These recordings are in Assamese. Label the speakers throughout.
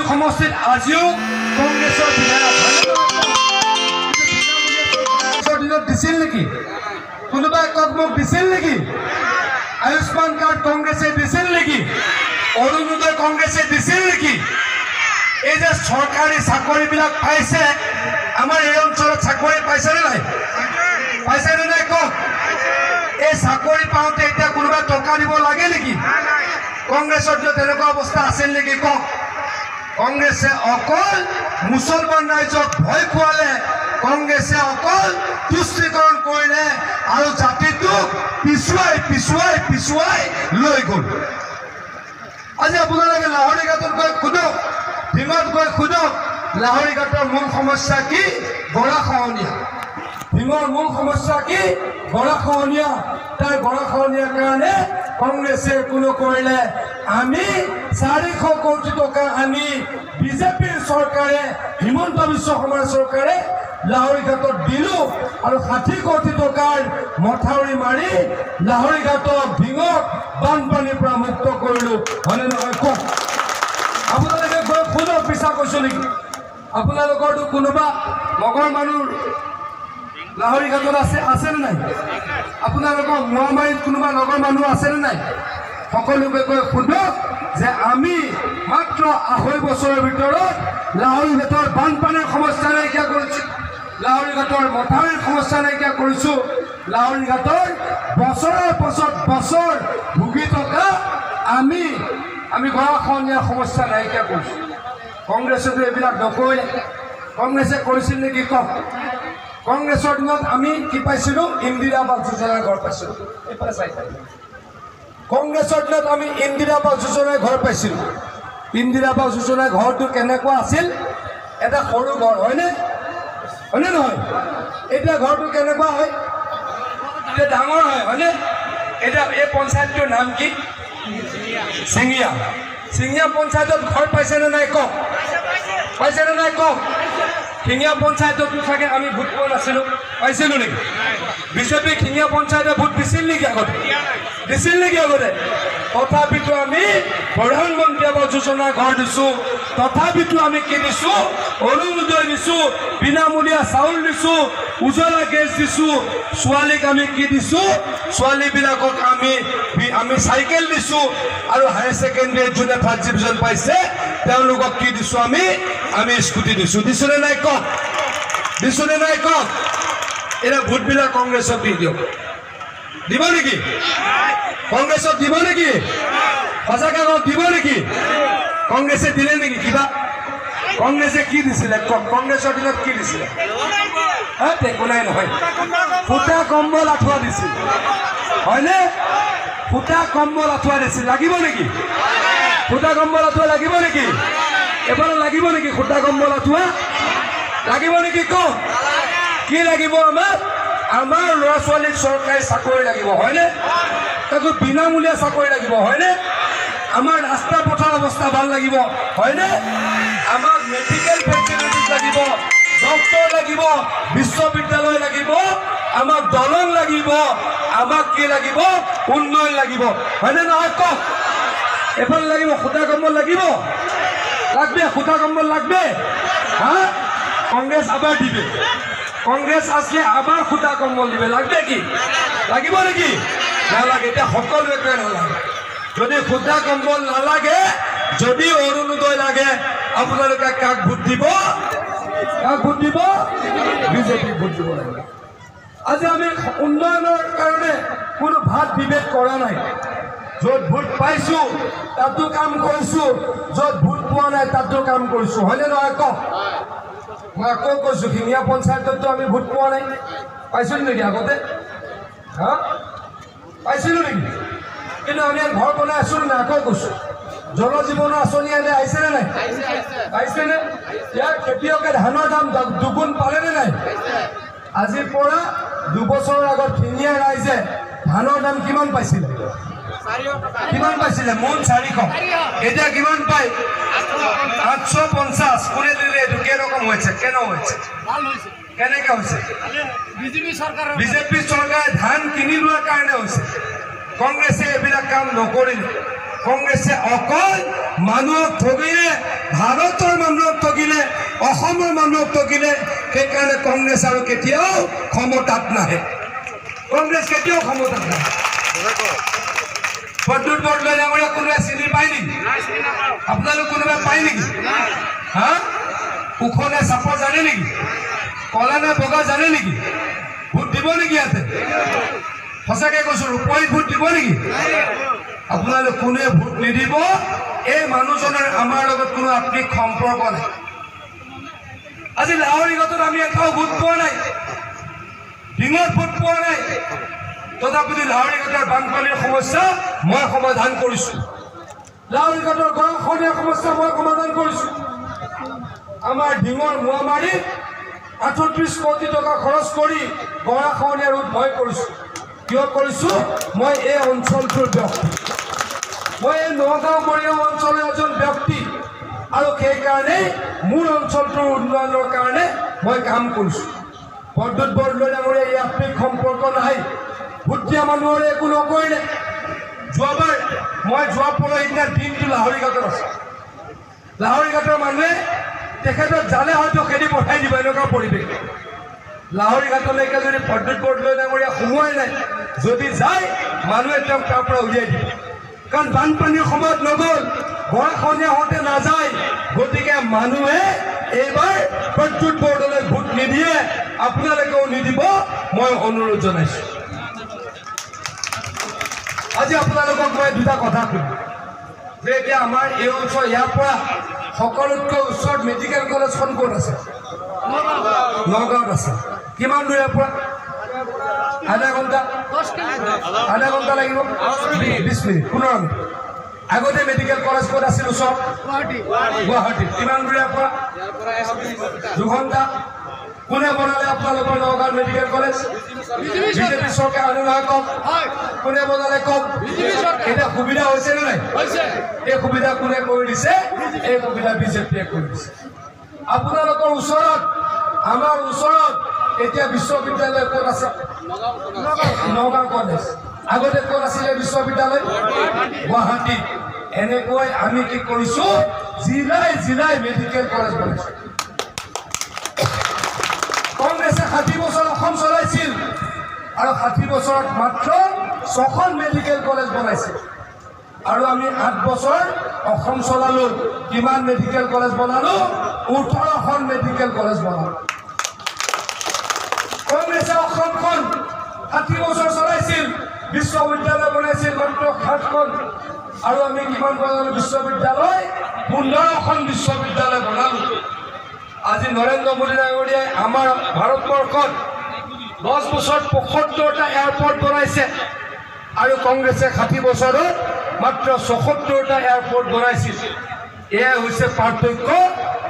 Speaker 1: সমষ্টিত আজিও কংগ্ৰেছৰ বিধায়ক দিনত দিছিল নেকি? কোনোবাই কক মোক দিছিল নেকি? আয়ুষ্মান কাৰ্ড কংগ্ৰেছে দিছিল নেকি? অৰুণোদয় কংগ্ৰেছে দিছিল নেকি? এই যে চৰকাৰী চাকৰিবিলাক পাইছে, আমাৰ এই অঞ্চলত চাকৰি পাইছেনে নাই? পাইছেনে নাই কওক? এই চাকৰি পাওঁতে এতিয়া কোনোবাই টকা দিব লাগে নেকি? কংগ্ৰেছৰ দিনত তেনেকুৱা অৱস্থা আছিল নেকি কওক? কংগ্ৰেছে অকল মুছলমান ৰাইজক ভয় খুৱালে, কংগ্ৰেছে অকল তুষ্টিকৰণ কৰিলে আৰু জাতিটোক পিছুৱাই পিছুৱাই পিছুৱাই লৈ গ'ল। আজি আপোনালোকে লাহৰীঘাটত গৈ সোধক, ঢিঙত গৈ সোধক, লাহৰীঘাটৰ মূল সমস্যা কি? গৰাখহনীয়া। ঢিঙৰ মূল সমস্যা কি? গৰাখহনীয়া। তাৰ গৰাখহনীয়াৰ কাৰণে কংগ্ৰেছে একো নকৰিলে। আমি 400 কোটি টকা আনি বিজেপিৰ চৰকাৰে, হিমন্ত বিশ্ব শৰ্মাৰ চৰকাৰে লাহৰীঘাটত দিলো আৰু 60 কোটি টকাৰ মথাউৰি মাৰি লাহৰীঘাটক ঢিঙক বানপানীৰ পৰা মুক্ত কৰিলো। হয়নে নহয় কওক? আপোনালোকে গৈ সোধক, পিছা কৈছো নেকি? আপোনালোকৰতো কোনোবা লগৰ মানুহ লাহৰীঘাটত আছেনে নাই? আপোনালোকৰ মোৱামাৰীত কোনোবা লগৰ মানুহ আছেনে নাই? সকলোকে গৈ সোধক যে আমি মাত্ৰ 2.5 বছৰৰ ভিতৰত লাহৰীঘাটৰ বানপানীৰ সমস্যা নাইকিয়া কৰিছোঁ, লাহৰীঘাটৰ মথাউৰিৰ সমস্যা নাইকিয়া কৰিছোঁ, লাহৰীঘাটৰ বছৰৰ পাছত বছৰ ভুগি থকা আমি গৰাখহনীয়াৰ সমস্যা নাইকিয়া কৰিছোঁ। কংগ্ৰেছেতো এইবিলাক নকৰিলে। কংগ্ৰেছে কৰিছিল নেকি কওক? কংগ্ৰেছৰ দিনত আমি কি পাইছিলোঁ? ইন্দিৰা আৱাস যোজনাৰ ঘৰ পাইছিলোঁ। এইফালে চাই কংগ্ৰেছৰ দিনত আমি ইন্দিৰা আৱাস যোজনাৰ ঘৰ পাইছিলোঁ। ইন্দিৰা আৱাস যোজনাৰ ঘৰটো কেনেকুৱা আছিল? এটা সৰু ঘৰ, হয়নে? হয়নে নহয়? এতিয়া ঘৰটো কেনেকুৱা হয়? এতিয়া ডাঙৰ হয়, হয়নে? এতিয়া এই পঞ্চায়তটোৰ নাম কি? চিঙিয়া। চিঙিয়া পঞ্চায়তত ঘৰ পাইছেনে নাই কওক? পাইছেনে নাই কওক? শিঙিয়া পঞ্চায়ততো চাগে আমি ভোট পোৱা নাছিলোঁ, পাইছিলোঁ নেকি? বিজেপি শিঙিয়া পঞ্চায়তে ভোট দিছিল নেকি আগতে? দিছিল নেকি আগতে? তথাপিতো আমি প্ৰধানমন্ত্ৰী আৱাস যোজনাৰ ঘৰ দিছোঁ, তথাপিতো আমি কি দিছোঁ? অৰুণোদয় দিছোঁ, বিনামূলীয়া চাউল দিছোঁ, উজ্বলা গেছ দিছোঁ, ছোৱালীক আমি কি দিছোঁ? ছোৱালীবিলাকক আমি চাইকেল দিছোঁ, আৰু হায়াৰ ছেকেণ্ডেৰীত যোনে ফাৰ্ষ্ট ডিভিজন পাইছে তেওঁলোকক কি দিছোঁ? আমি স্কুটি দিছোঁ। দিছোনে নাই কওক? দিছোনে নাই কওক? এতিয়া ভোটবিলাক কংগ্ৰেছক দি দিয়ক। দিব নেকি? কংগ্ৰেছক দিব নেকি? সঁচাকৈ কওক, দিব নেকি? কংগ্ৰেছে দিলে নেকি কিবা? কংগ্ৰেছে কি দিছিলে কওক? কংগ্ৰেছৰ দিনত কি দিছিলে? একো নাই নহয়, সূতা কম্বল আঁঠুৱা দিছিল, হয়নে? সূতা কম্বল আঁঠুৱা দিছিল। লাগিব নেকি? সূতা কম্বল আঁঠুৱা লাগিব নেকি? এবাৰ লাগিব নেকি? সূতা কম্বল আঁঠুৱা লাগিব নেকি কওক? কি লাগিব? আমাৰ ল'ৰা ছোৱালীক চৰকাৰী চাকৰি লাগিব, হয়নে? তাকো বিনামূলীয়া চাকৰি লাগিব, হয়নে? আমাৰ ৰাস্তা পথৰ অৱস্থা ভাল লাগিব, হয়নে? আমাক মেডিকেল ফেচিলিটিজ লাগিব, ডক্টৰ লাগিব, বিশ্ববিদ্যালয় লাগিব, আমাক দলং লাগিব, আমাক কি লাগিব? উন্নয়ন লাগিব, হয়নে নহয় কওক? এফালে লাগিব সূতা কম্বল লাগিব, লাগবে সূতা কম্বল লাগবে। হ্যাঁ, কংগ্রেস আবার দিবে, কংগ্রেস আসলে আবার সূতা কম্বল দিবে, লাগবে কি? লাগিব নাকি? নালাগে। এটা সকলোকে নালাগে। যদি সূতা কম্বল নালাগে, যদি অৰুণোদয় লাগে, আপোনালোকে কাক ভোট দিব? কাক ভোট দিব? বিজেপি ভোট দিব লাগে। আজি আমি উন্নয়নৰ কাৰণে কোনো ভাত বিভেদ কৰা নাই। য'ত ভোট পাইছোঁ তাতো কাম কৰিছোঁ, য'ত ভোট পোৱা নাই তাতো কাম কৰিছোঁ, হয়নে নহয় কওক? মই আকৌ কৈছোঁ, শিঙিয়া পঞ্চায়ততো আমি ভোট পোৱা নাই। পাইছিলোঁ নেকি আগতে? হা, পাইছিলোঁ নেকি? কিন্তু আমি ঘৰ বনাই আছোঁ নে? আকৌ কৈছোঁ, জল জীৱনৰ আঁচনি এনে আহিছেনে নাই? আহিছেনে? ইয়াৰ খেতিয়কে ধানৰ দাম দুগুণ পালেনে নাই? আজিৰ পৰা 2 বছৰৰ আগত শিঙিয়া ৰাইজে ধানৰ দাম কিমান পাইছিলে? কিমান পাইছিলে? মোন 400। এতিয়া কিমান পায়? 850। কোনে দিলে? এইটো কেনেকুৱা হৈছে? কেন হৈছে? কেনেকৈ হৈছে? বিজেপি চৰকাৰে ধান কিনি লোৱাৰ কাৰণে হৈছে। কংগ্ৰেছে এইবিলাক কাম নকৰিলে। কংগ্ৰেছে অকল মানুহক ঠগিলে, ভাৰতৰ মানুহক ঠগিলে অসমৰ মানুহক ঠগিলে সেইকাৰণে কংগ্ৰেছ আৰু কেতিয়াও ক্ষমতাত নাহে কংগ্ৰেছ কেতিয়াও ক্ষমতাত নাহে প্ৰদ্যুৎ বৰদলৈ ডাঙৰীয়া কোনোবাই চিনি পায় নেকি আপোনালোক কোনোবাই পায় নেকি হা ওখনে চাপৰ জানে নেকি কলা নে বগা জানে নেকি ভোট দিব নেকি ইয়াতে সঁচাকৈ কৈছোঁ ৰূপহী ভোট দিব নেকি আপোনালোক কোনে ভোট নিদিব এই মানুহজনৰ আমাৰ লগত কোনো আত্মিক সম্পৰ্ক নাই আজি লাহৰীঘাটত আমি এটাও ভোট পোৱা নাই ডিঙত ভোট পোৱা নাই তথাপিতো লাহৰীঘাটৰ বানপানীৰ সমস্যা মই সমাধান কৰিছোঁ লাহৰীঘাটৰ গৰাখহনীয়া সমস্যা মই সমাধান কৰিছোঁ আমাৰ ডিঙৰ মোৱামাৰীত 38 কোটি টকা খৰচ কৰি গৰাখহনীয়া ৰোধ মই কৰিছোঁ কিয় কৰিছোঁ মই এই অঞ্চলটোৰ ব্যক্তি মই এই নগাঁও মৰিগাঁও অঞ্চলৰ এজন ব্যক্তি আৰু সেইকাৰণেই মোৰ অঞ্চলটোৰ উন্নয়নৰ কাৰণে মই কাম কৰিছোঁ প্ৰদ্যুৎ বৰদলৈ ডাঙৰীয়া এই আত্মিক সম্পৰ্ক নাই ভোট দিয়া মানুহৰে একো নকৰিলে যোৱাবাৰ মই যোৱা পৰহি দিনা দিনটো লাহৰীঘাটত আছে লাহৰীঘাটৰ মানুহে তেখেতক জালে হয়তো খেদি পঠাই দিব এনেকুৱা পৰিৱেশ লাহৰীঘাটলৈকে যদি প্ৰদ্যুৎ বৰদলৈ ডাঙৰীয়া সোমোৱাই নাই যদি যায় মানুহে তেওঁক তাৰ পৰা উলিয়াই দিব কাৰণ বানপানীৰ সময়ত নগ'ল গৰাখহনীয়া হওঁতে নাযায় গতিকে মানুহে এইবাৰ প্ৰদ্যুৎ বৰদলৈ ভোট নিদিয়ে আপোনালোকেও নিদিব মই অনুৰোধ জনাইছোঁ আজি আপোনালোকক মই দুটা কথা ক'ম যে এতিয়া আমাৰ এই অঞ্চল ইয়াৰ পৰা সকলোতকৈ ওচৰত মেডিকেল কলেজখন ক'ত আছে নগাঁৱত আছে কিমান দূৰ ইয়াৰ পৰা আধা ঘণ্টা লাগিব 20 মিনিট 15 মিনিট আগতে মেডিকেল কলেজ ক'ত আছিল ওচৰত গুৱাহাটীত কিমান দূৰ ইয়াৰ পৰা 2 ঘণ্টা কোনে বনালে আপোনালোকৰ নগাঁৱত মেডিকেল কলেজ বিজেপি চৰকাৰ আনে নহয় কওক কোনে বনালে কওক এতিয়া সুবিধা হৈছে নে নাই এই সুবিধা কোনে কৰি দিছে এই সুবিধা বিজেপিয়ে কৰি দিছে আপোনালোকৰ ওচৰত আমাৰ ওচৰত এতিয়া বিশ্ববিদ্যালয় ক'ত আছে নগাঁও কলেজ আগতে ক'ত আছিলে বিশ্ববিদ্যালয় গুৱাহাটীত এনেকৈ আমি কি কৰিছোঁ জিলাই জিলাই মেডিকেল কলেজ বনাইছোঁ কংগ্ৰেছে 60 বছৰ অসম চলাইছিল আৰু 60 বছৰত মাত্ৰ 6খন মেডিকেল কলেজ বনাইছিল আৰু আমি 8 বছৰ অসম চলালোঁ কিমান মেডিকেল কলেজ বনালোঁ 18খন মেডিকেল কলেজ বনালোঁ কংগ্ৰেছে অসমখন 60 বছৰ চলাইছিল বিশ্ববিদ্যালয় বনাইছিল মাত্ৰ 7খন আৰু আমি কিমান বনালোঁ বিশ্ববিদ্যালয় 15খন বিশ্ববিদ্যালয় বনালোঁ আজি নৰেন্দ্ৰ মোদী ডাঙৰীয়াই আমাৰ ভাৰতবৰ্ষত 10 বছৰত 75টা এয়াৰপৰ্ট বনাইছে আৰু কংগ্ৰেছে 60 বছৰত মাত্ৰ 74টা এয়াৰপৰ্ট বনাইছিল এয়াই হৈছে পাৰ্থক্য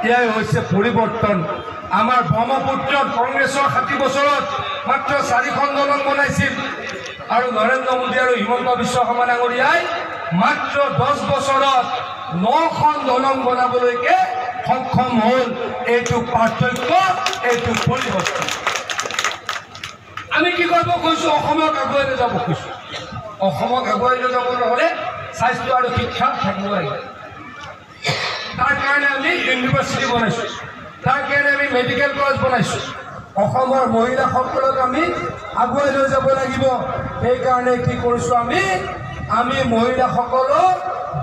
Speaker 1: এয়াই হৈছে পৰিৱৰ্তন আমাৰ ব্ৰহ্মপুত্ৰত কংগ্ৰেছৰ 60 বছৰত মাত্ৰ 4খন দলং বনাইছিল আৰু নৰেন্দ্ৰ মোদী আৰু হিমন্ত বিশ্ব শৰ্মা ডাঙৰীয়াই মাত্ৰ 10 বছৰত 9খন দলং বনাবলৈকে সক্ষম হ'ল এইটো পাৰ্থক্য এইটো পৰিৱৰ্তন আমি কি কৰিব খুজিছোঁ অসমক আগুৱাই লৈ যাব খুজিছোঁ অসমক আগুৱাই লৈ যাবলৈ হ'লে স্বাস্থ্য আৰু শিক্ষা থাকিব লাগিব তাৰ কাৰণে আমি ইউনিভাৰ্চিটি বনাইছোঁ তাৰ কাৰণে আমি মেডিকেল কলেজ বনাইছোঁ অসমৰ মহিলাসকলক আমি আগুৱাই লৈ যাব লাগিব সেইকাৰণে কি কৰিছোঁ আমি মহিলাসকলক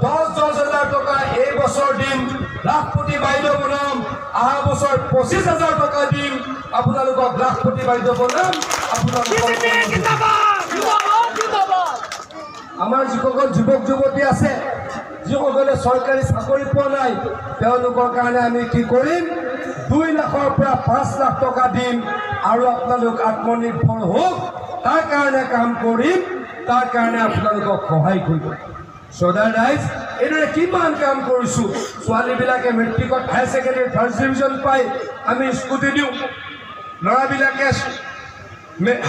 Speaker 1: 10,000 টকা এই বছৰ দিম লাখপতি বাইদেউ বনাম অহা বছৰ 25,000 টকা দিম আপোনালোকক লাখপতি বাইদেউ বনাম আপোনালোকক আমাৰ যিসকল যুৱক যুৱতী আছে যিসকলে চৰকাৰী চাকৰি পোৱা নাই তেওঁলোকৰ কাৰণে আমি কি কৰিম 2 লাখৰ পৰা 5 লাখ টকা দিম আৰু আপোনালোক আত্মনিৰ্ভৰ হওক তাৰ কাৰণে কাম কৰিম তাৰ কাৰণে আপোনালোকক সহায় কৰিব সদায় ৰাইজ এইদৰে কিমান কাম কৰিছোঁ ছোৱালীবিলাকে মেট্ৰিকত হায়াৰ ছেকেণ্ডেৰী ফাৰ্ষ্ট ডিভিজন পাই আমি স্কুটি দিওঁ ল'ৰাবিলাকে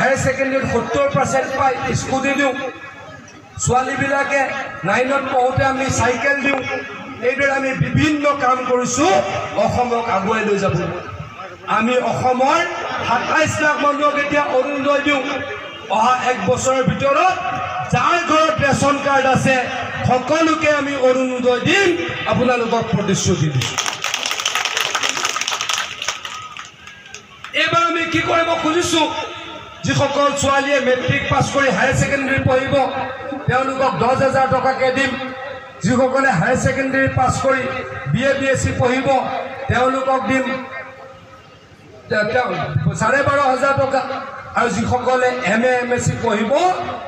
Speaker 1: হায়াৰ ছেকেণ্ডেৰীত 70% পাই স্কুটি দিওঁ ছোৱালীবিলাকে 9ত পঢ়োঁতে আমি চাইকেল দিওঁ এইদৰে আমি বিভিন্ন কাম কৰিছোঁ অসমক আগুৱাই লৈ যাব আমি অসমৰ 27 লাখ মানুহক এতিয়া অৰুণোদয় দিওঁ অহা 1 বছৰৰ ভিতৰত যাৰ ঘৰত ৰেচন কাৰ্ড আছে সকলোকে আমি অৰুণোদয় দিম আপোনালোকক প্ৰতিশ্ৰুতি দিছোঁ কি কৰিব খুজিছোঁ যিসকল ছোৱালীয়ে মেট্ৰিক পাছ কৰি হায়াৰ ছেকেণ্ডেৰী পঢ়িব তেওঁলোকক 10,000 টকাকৈ দিম যিসকলে হায়াৰ ছেকেণ্ডেৰী পাছ কৰি BA BSc পঢ়িব তেওঁলোকক দিম 12,500 টকা আৰু যিসকলে MA MSc পঢ়িব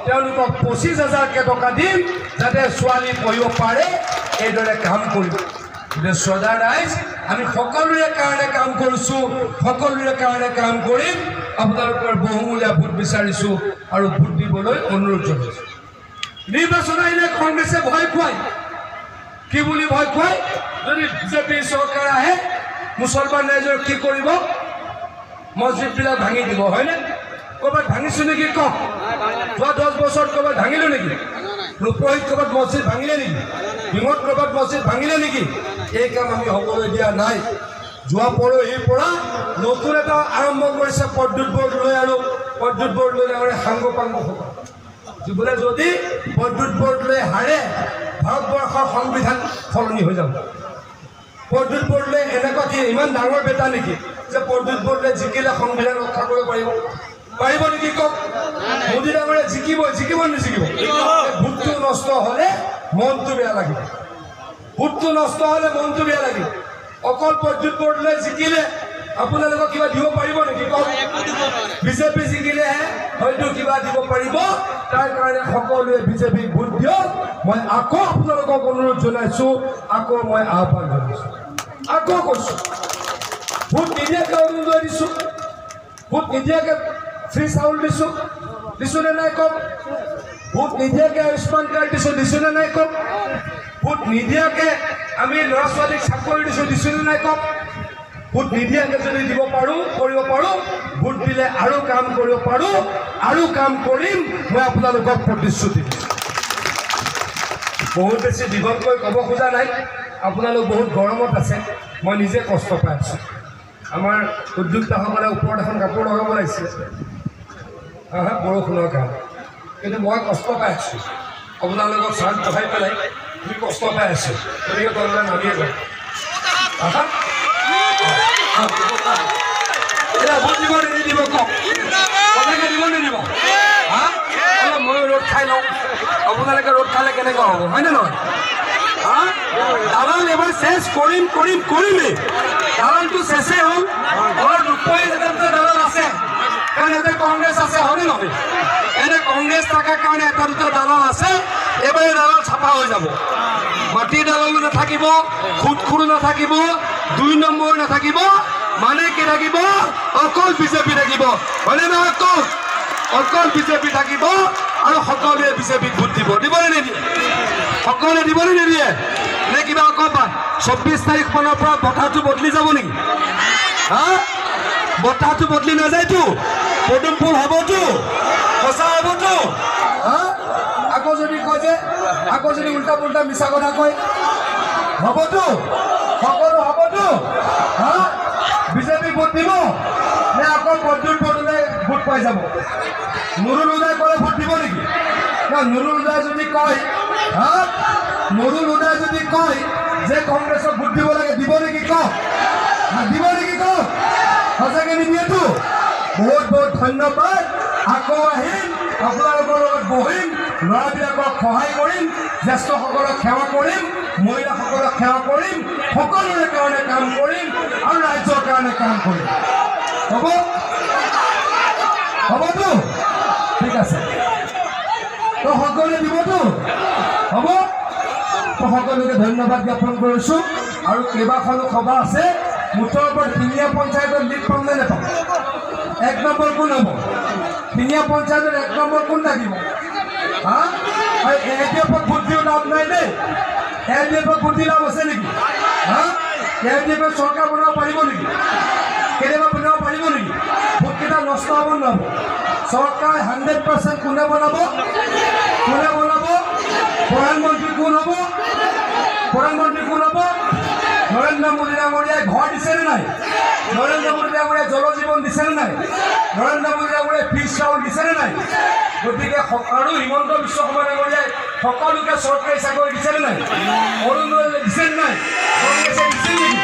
Speaker 1: তেওঁলোকক 25,000 টকা দিম যাতে ছোৱালী পঢ়িব পাৰে এইদৰে কাম কৰিব শ্ৰদ্ধা ৰাইজ আমি সকলোৰে কাৰণে কাম কৰিছোঁ সকলোৰে কাৰণে কাম কৰিম আপোনালোকৰ বহুমূলীয়া ভোট বিচাৰিছোঁ আৰু ভোট দিবলৈ অনুৰোধ জনাইছোঁ নিৰ্বাচন আহিলে কংগ্ৰেছে ভয় খুৱায় কি বুলি ভয় খুৱায় যদি বিজেপি চৰকাৰ আহে মুছলমান ৰাইজৰ কি কৰিব মছজিদবিলাক ভাঙি দিব হয়নে ক'ৰবাত ভাঙিছোঁ নেকি কওক যোৱা 10 বছৰত ক'ৰবাত ভাঙিলোঁ নেকি ৰূপহীত ক'ৰবাত মছজিদ ভাঙিলে নেকি ডিঙত ক'ৰবাত মছজিদ ভাঙিলে নেকি এই কাম আমি হ'বলৈ দিয়া নাই যোৱা পৰহিৰ পৰা নতুন এটা আৰম্ভ কৰিছে পদ্যুৎ বৰদলৈ আৰু পদ্যুৎ বৰদলৈ ডাঙৰে সাংগ পাংগসকল যিবোৰে যদি পদ্যুৎ বৰদলৈ হাৰে ভাৰতবৰ্ষৰ সংবিধান সলনি হৈ যাব পদ্যুৎ বৰদলৈ এনেকুৱা কি ইমান ডাঙৰ বেটা নেকি যে পদ্যুৎ বৰদলৈ জিকিলে সংবিধান ৰক্ষা কৰিব পাৰিব নেকি কওক মোদী ডাঙৰে জিকিব নিজিকিব ভোটটো নষ্ট হ'লে মনটো বেয়া লাগিব ভোটটো নষ্ট হ'লে মনটো বেয়া লাগিব অকল পদ্যুৎ বৰদলৈ জিকিলে আপোনালোকক কিবা দিব পাৰিব নেকি কওক বিজেপি জিকিলেহে হয়তো কিবা দিব পাৰিব তাৰ কাৰণে সকলোৱে বিজেপিক ভোট দিয়ক মই আকৌ আপোনালোকক অনুৰোধ জনাইছোঁ আকৌ মই আহ্বান জনাইছোঁ আকৌ কৈছোঁ ভোট নিদিয়াকৈ অৰুণোদয় দিছোঁ ভোট নিদিয়াকৈ ফ্ৰী চাউল দিছোঁ নে নাই কওক ভোট নিদিয়াকৈ আয়ুষ্মান কাৰ্ড দিছোঁ নে নাই কওক ভোট নিদিয়াকৈ আমি ল'ৰা ছোৱালীক চাকৰি দিছোঁ নে নাই কওক ভোট নিদিয়াকৈ যদি দিব পাৰোঁ কৰিব পাৰোঁ ভোট দিলে আৰু কাম কৰিব পাৰোঁ আৰু কাম কৰিম মই আপোনালোকক প্ৰতিশ্ৰুতি দিছোঁ বহুত বেছি দীঘলকৈ ক'ব খোজা নাই আপোনালোক বহুত গৰমত আছে মই নিজে কষ্ট পাই আছোঁ আমাৰ উদ্যোক্তাসকলে ওপৰত এখন কাপোৰ লগাব লাগিছিলে বৰষুণৰ কাৰণে কিন্তু মই কষ্ট পাই আছোঁ আপোনালোকক চাৰ্ট বহাই পেলাই আমি কষ্ট পাই আছোঁ গতিকে তেওঁলোকে নামিয়ে যায় ভোট দিব নিদিব কওক সঁচাকৈ দিব নিদিব ময়ো ৰ'দ খাই লওঁ আপোনালোকে ৰ'দ খালে কেনেকুৱা হ'ব হয়নে নহয় দালাল এবাৰ চেছ কৰিমেই দালালটো চেছেই হ'ল ঘৰত ৰূপহী দালাল আছে কাৰণ ইয়াতে কংগ্ৰেছ আছে হয়নে নহয় এনে কংগ্ৰেছ থকাৰ কাৰণে এটা দুটা দালাল আছে এইবাৰ এই দালাল চাফা হৈ যাব মাটিৰ দালালো নাথাকিব খুটখুৰু নাথাকিব 2 নম্বৰ নাথাকিব মানে কি থাকিব অকল বিজেপি থাকিব হয়নে নহয় কওক অকল বিজেপি থাকিব আৰু সকলোৱে বিজেপিক ভোট দিবনে নিদিয়ে সকলোৱে দিবনে নিদিয়ে নে কিবা অকণমান 24 তাৰিখ মানৰ পৰা বতাহটো বদলি যাব নেকি বতাহটো বদলি নাযায়তো পদুম ফুল হ'বতো সঁচা হ'বতো আকৌ যদি কয় যে আকৌ যদি উল্টা পুল্টা মিছা কথা কয় হ'বতো সকলো হ'বতো বিজেপি ভোট দিব নে আকৌ পদ্যুৎ বৰদলৈ ভোট পাই যাব নুৰুল উদয় ক'লে ভোট দিব নেকি নুৰুল উদয় যদি কয় যে কংগ্ৰেছক ভোট দিব লাগে দিব নেকি কওক সঁচাকৈ নিদিয়েতো বহুত ধন্যবাদ আকৌ আহিম আপোনালোকৰ লগত বহিম ল'ৰাবিলাকক সহায় কৰিম জ্যেষ্ঠসকলক সেৱা কৰিম মহিলাসকলক সেৱা কৰিম সকলোৰে কাৰণে কাম কৰিম আৰু ৰাজ্যৰ কাৰণে কাম কৰিম হ'বতো ঠিক আছে তো সকলোৱে দিবতো হ'ব তো সকলোকে ধন্যবাদ জ্ঞাপন কৰিছোঁ আৰু কেইবাখনো সভা আছে মুঠৰ ওপৰত টিঙীয়া পঞ্চায়তৰ লিড পাম নে নাপাম 1 নম্বৰ কোন হ'ব টিঙীয়া পঞ্চায়তৰ 1 নম্বৰ কোন থাকিব আৰু এডিএফক ভোট দিও লাভ নাই দেই এডিএফক ভোট দি লাভ আছে নেকি এডিএফে চৰকাৰ বনাব পাৰিব নেকি কেতিয়াবা বনাব পাৰিব নেকি ভোটকেইটা নষ্ট হ'ব নহ'ব চৰকাৰ 100% কোনে বনাব প্ৰধানমন্ত্ৰী কোন হ'ব নৰেন্দ্ৰ মোদী ডাঙৰীয়াই ঘৰ দিছেনে নাই নৰেন্দ্ৰ মোদী ডাঙৰীয়াই জল জীৱন দিছেনে নাই নৰেন্দ্ৰ মোদী ডাঙৰীয়াই ফ্ৰী চাউল দিছেনে নাই গতিকে আৰু হিমন্ত বিশ্ব শৰ্মা ডাঙৰীয়াই সকলোকে চৰকাৰী চাকৰি দিছেনে নাই অৰুণোদয় দিছেনে নাই কংগ্ৰেছে দিছে নেকি